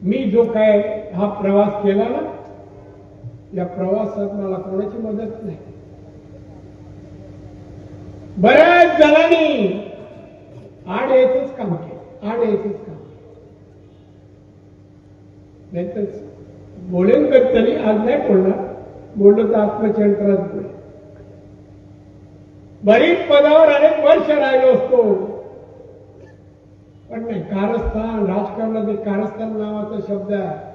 मी जो काय हा प्रवास केला ना, या प्रवासात मला कोणाची मदत नाही. बऱ्याच जणांनी आड यायचंच काम केलं, आड यायचंच काम. नाहीतर बोलेन करताना आज नाही बोलणार, बोललो तर आत्मचरित्रात बोले. बरीच पदावर अनेक वर्ष राहिलो असतो, पण नाही. कारस्थान, राजकारणात एक कारस्थान नावाचा शब्द आहे.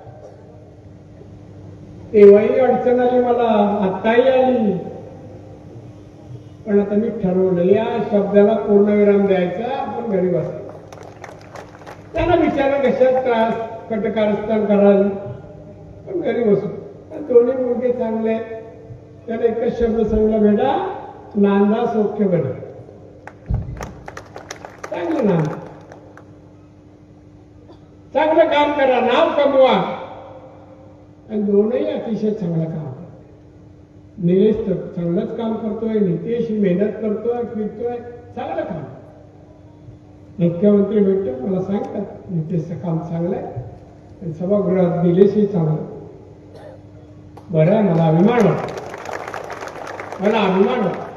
तेव्हाही अडचण आली मला, आत्ताही आली, पण आता मी ठरवलं या शब्दाला पूर्णविराम द्यायचा, आपण घरी बसायचं. त्यांना विचारलं कशात त्रास, कटकारस्थान कराल, पण घरी बसू. दोन्ही मुलगे चांगले, त्याला एकच शब्द सांगला, बेटा नांदा सौख्य बने. चांगलं नाम, चांगलं काम करा, नाव कमवा. आणि दोनही अतिशय चांगलं काम करतात. निलेश तर चांगलंच काम करतोय, नितेश मेहनत करतोय, फिरतोय, चांगलं काम. मुख्यमंत्री भेटतो मला सांगतात नितेशचं काम चांगलं आहे, आणि सभागृहात निलेशही चांगलं. बरं आहे, मला अभिमान वाटतो, मला अभिमान वाटतो.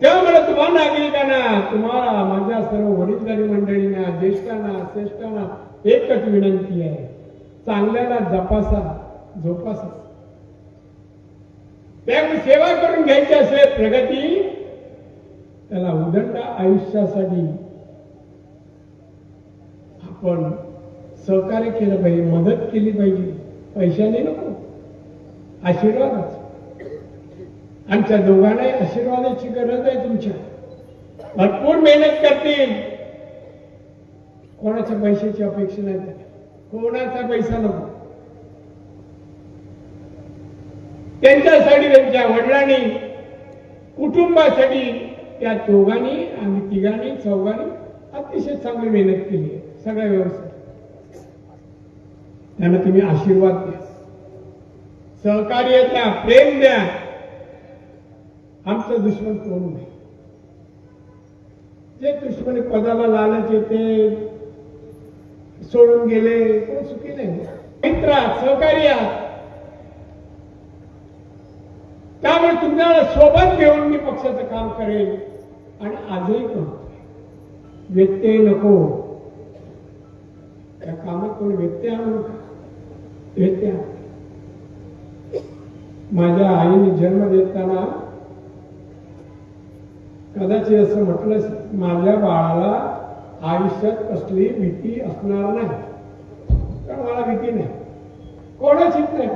तेव्हा मला तुम्हा नागरिकांना, तुम्हाला माझ्या सर्व वडीलधारी मंडळींना, ज्येष्ठांना, श्रेष्ठांना एकच विनंती आहे, चांगल्याला जपासा, जोपासा. त्यामुळे सेवा करून घ्यायची असेल प्रगती, त्याला उदंड आयुष्यासाठी आपण सहकार्य केलं पाहिजे, मदत केली पाहिजे. पैशाने नको, आशीर्वादच. आमच्या दोघांनाही आशीर्वादाची गरज आहे तुमच्या. भरपूर मेहनत करतील, कोणाच्या पैशाची अपेक्षा नाही, कोणाचा पैसा नको. त्यांच्यासाठी, त्यांच्या वडिलांनी, कुटुंबासाठी त्या दोघांनी, आम्ही तिघांनी, चौघांनी अतिशय चांगली मेहनत केली आहे. सगळ्या व्यवस्थित. त्यांना तुम्ही आशीर्वाद द्या, सहकार्य द्या, प्रेम द्या. आमचं दुश्मन कोण नाही. जे दुश्मन पदाला लालच येते, सोडून गेले, कोण सुखी नाही. मित्र, सहकार्य. त्यामुळे तुम्हाला सोबत घेऊन मी पक्षाचं काम करेल, आणि आजही करतो. व्यत्यय नको, त्या कामात कोणी व्यत्यय आणू नका. व्यत्यय, माझ्या आईने जन्म देताना कदाचित असं म्हटलं, माझ्या बाळाला आयुष्यात कसली भीती असणार नाही. कारण मला भीती नाही, कोणाचीच नाही.